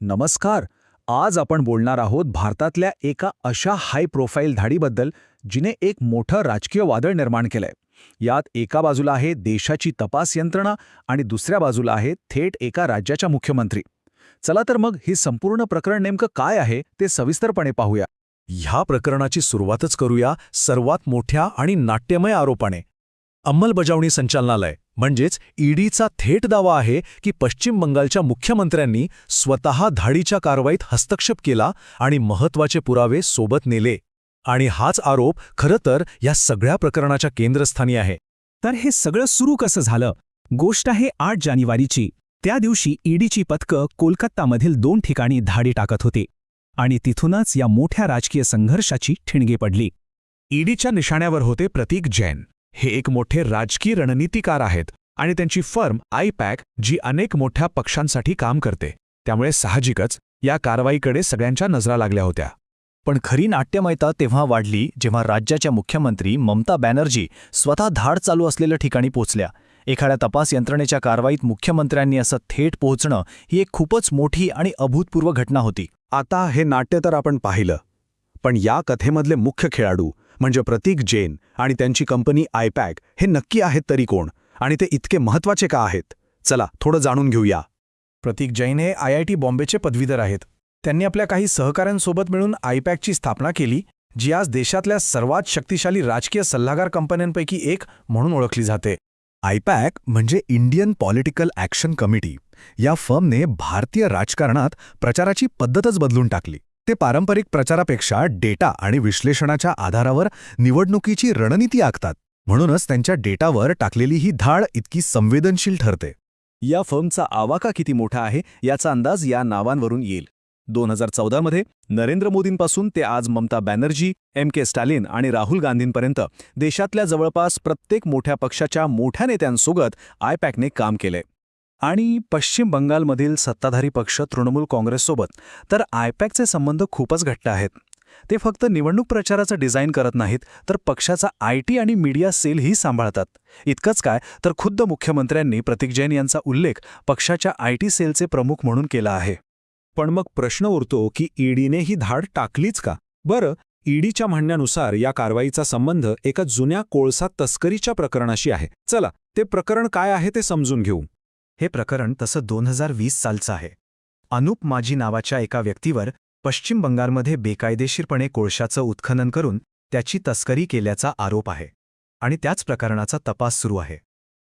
नमस्कार. आज आपण बोलणार आहोत भारतातल्या एका अशा हाय प्रोफाईल धाडीबद्दल जिने एक मोठं राजकीय वादळ निर्माण केलंय. यात एका बाजूला आहे देशाची तपास यंत्रणा आणि दुसऱ्या बाजूला आहे थेट एका राज्याच्या मुख्यमंत्री. चला तर मग हे संपूर्ण प्रकरण नेमकं काय आहे ते सविस्तरपणे पाहूया. ह्या प्रकरणाची सुरुवातच करूया सर्वात मोठ्या आणि नाट्यमय आरोपाने. अंमलबजावणी संचालनालय म्हणजेच ईडीचा थेट दावा आहे की पश्चिम बंगालच्या मुख्यमंत्र्यांनी स्वतः धाडीच्या कारवाईत हस्तक्षेप केला आणि महत्त्वाचे पुरावे सोबत नेले. आणि हाच आरोप खरं तर या सगळ्या प्रकरणाच्या केंद्रस्थानी आहे. तर हे सगळं सुरू कसं झालं? गोष्ट आहे 8 जानेवारीची. त्या दिवशी ईडीची पथकं कोलकातामधील 2 ठिकाणी धाडी टाकत होते आणि तिथूनच या मोठ्या राजकीय संघर्षाची ठिणगी पडली. ईडीच्या निशाण्यावर होते प्रतीक जैन. हे एक मोठे राजकीय रणनीतिकार आहेत आणि त्यांची फर्म आयपॅक जी अनेक मोठ्या पक्षांसाठी काम करते. त्यामुळे साहजिकच या कारवाईकडे सगळ्यांच्या नजरा लागल्या होत्या. पण खरी नाट्यमयता तेव्हा वाढली जेव्हा राज्याच्या मुख्यमंत्री ममता बॅनर्जी स्वतः धाड चालू असलेल्या ठिकाणी पोहोचल्या. एखाद्या तपास यंत्रणेच्या कारवाईत मुख्यमंत्र्यांनी असं थेट पोहोचणं ही एक खूपच मोठी आणि अभूतपूर्व घटना होती. आता हे नाट्य तर आपण पाहिलं, पण या कथेमधले मुख्य खेळाडू म्हणजे प्रतीक जैन आणि त्यांची कंपनी आयपॅक हे नक्की आहेत तरी कोण, आणि ते इतके महत्त्वाचे का आहेत? चला थोडं जाणून घेऊया. प्रतीक जैन हे IIT बॉम्बेचे पदवीधर आहेत. त्यांनी आपल्या काही सहकाऱ्यांसोबत मिळून आयपॅकची स्थापना केली, जी आज देशातल्या सर्वात शक्तिशाली राजकीय सल्लागार कंपन्यांपैकी एक म्हणून ओळखली जाते. आयपॅक म्हणजे इंडियन पॉलिटिकल ॲक्शन कमिटी. या फर्मने भारतीय राजकारणात प्रचाराची पद्धतच बदलून टाकली. ते पारंपरिक प्रचारापेक्षा डेटा आणि विश्लेषणाच्या आधारावर निवडणुकीची रणनीती आखतात. म्हणूनच त्यांच्या डेटावर टाकलेली ही धाड इतकी संवेदनशील ठरते. या फर्मचा आवाका किती मोठा आहे याचा अंदाज या नावांवरून येईल. 2014 मध्ये नरेंद्र मोदींपासून ते आज ममता बॅनर्जी, MK स्टॅलिन आणि राहुल गांधींपर्यंत देशातल्या जवळपास प्रत्येक मोठ्या पक्षाच्या मोठ्या नेत्यांसोबत आयपॅकने काम केले. आणि पश्चिम बंगालमधील सत्ताधारी पक्ष तृणमूल काँग्रेससोबत तर आयपॅकचे संबंध खूपच घट्ट आहेत. ते फक्त निवडणूक प्रचाराचं डिझाईन करत नाहीत, तर पक्षाचा IT आणि मीडिया सेलही सांभाळतात. इतकंच काय तर खुद्द मुख्यमंत्र्यांनी प्रतीक जैन यांचा उल्लेख पक्षाच्या IT सेलचे प्रमुख म्हणून केला आहे. पण मग प्रश्न उरतो की ईडीने ही धाड टाकलीच का? बरं, ईडीच्या म्हणण्यानुसार या कारवाईचा संबंध एका जुन्या कोळसा तस्करीच्या प्रकरणाशी आहे. चला ते प्रकरण काय आहे ते समजून घेऊ. हे प्रकरण तसं 2020 सालचं आहे. अनुप माझी नावाच्या एका व्यक्तीवर पश्चिम बंगालमध्ये बेकायदेशीरपणे कोळशाचं उत्खनन करून त्याची तस्करी केल्याचा आरोप आहे आणि त्याच प्रकरणाचा तपास सुरू आहे.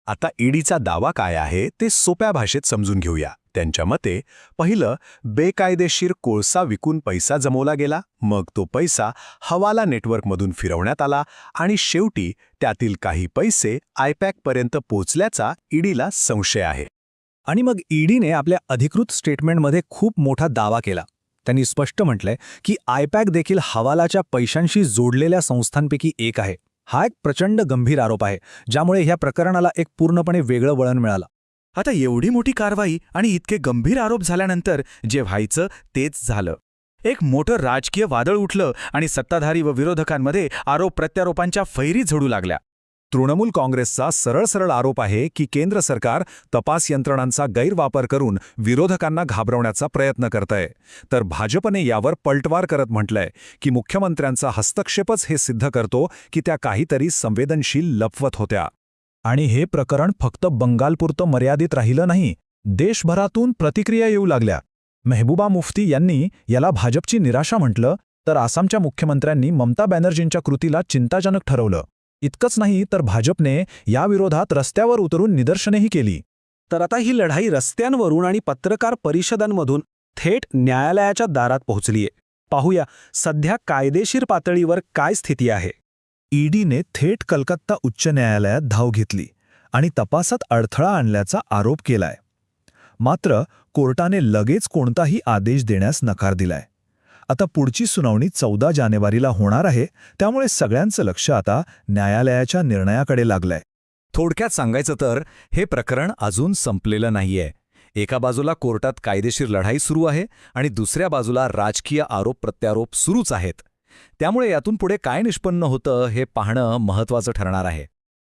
आता ईडीचा दावा काय आहे ते सोप्या भाषेत समजून घेऊया. त्यांच्या मते पहिलं, बेकायदेशीर कोळसा विकून पैसा जमवला गेला, मग तो पैसा हवाला नेटवर्कमधून फिरवण्यात आला आणि शेवटी त्यातील काही पैसे आयपॅकपर्यंत पोचल्याचा ईडीला संशय आहे. आणि मग ईडीने आपल्या अधिकृत स्टेटमेंटमध्ये खूप मोठा दावा केला. त्यांनी स्पष्ट म्हटलंय की आयपॅक देखील हवालाच्या पैशांशी जोडलेल्या संस्थांपैकी एक आहे. हा एक प्रचंड गंभीर आरोप आहे, ज्यामुळे ह्या प्रकरणाला एक पूर्णपणे वेगळं वळण मिळालं. आता एवढी मोठी कारवाई आणि इतके गंभीर आरोप झाल्यानंतर जे व्हायचं तेच झालं. एक मोठं राजकीय वादळ उठलं आणि सत्ताधारी व विरोधकांमध्ये आरोप प्रत्यारोपांच्या फैरी झडू लागल्या. तृणमूल काँग्रेसचा सरळ आरोप आहे की केंद्र सरकार तपास यंत्रणांचा गैरवापर करून विरोधकांना घाबरवण्याचा प्रयत्न करतंय. तर भाजपने यावर पलटवार करत म्हटलंय की मुख्यमंत्र्यांचा हस्तक्षेपच हे सिद्ध करतो की त्या काहीतरी संवेदनशील लपवत होत्या. आणि हे प्रकरण फक्त बंगालपुरतं मर्यादित राहिलं नाही. देशभरातून प्रतिक्रिया येऊ लागल्या. मेहबूबा मुफ्ती यांनी याला भाजपची निराशा म्हटलं, तर आसामच्या मुख्यमंत्र्यांनी ममता बॅनर्जींच्या कृतीला चिंताजनक ठरवलं. इतकंच नाही तर भाजपने याविरोधात रस्त्यावर उतरून निदर्शनेही केली. तर आता ही लढाई रस्त्यांवरून आणि पत्रकार परिषदांमधून थेट न्यायालयाच्या दारात पोहोचलीये. पाहूया सध्या कायदेशीर पातळीवर काय स्थिती आहे. ईडीने थेट कलकत्ता उच्च न्यायालयात धाव घेतली आणि तपासात अडथळा आणल्याचा आरोप केलाय. मात्र कोर्टाने लगेच कोणताही आदेश देण्यास नकार दिलाय. आता पुढची सुनावणी 14 जानेवारीला होणार आहे, त्यामुळे सगळ्यांचं लक्ष आता न्यायालयाच्या निर्णयाकडे लागलंय. थोडक्यात सांगायचं तर हे प्रकरण अजून संपलेलं नाहीये. एका बाजूला कोर्टात कायदेशीर लढाई सुरू आहे आणि दुसऱ्या बाजूला राजकीय आरोप प्रत्यारोप सुरूच आहेत. त्यामुळे यातून पुढे काय निष्पन्न होतं हे पाहणं महत्त्वाचं ठरणार आहे.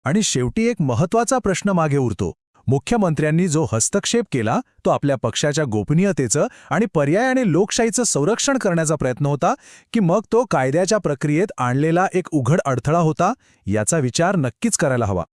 आणि शेवटी एक महत्त्वाचा प्रश्न मागे उरतो. मुख्यमंत्र्यांनी जो हस्तक्षेप केला तो आपल्या पक्षाच्या गोपनीयतेचं आणि पर्यायाने लोकशाहीचं संरक्षण करण्याचा प्रयत्न होता की मग तो कायद्याच्या प्रक्रियेत आणलेला एक उघड अडथळा होता याचा विचार नक्कीच करायला हवा.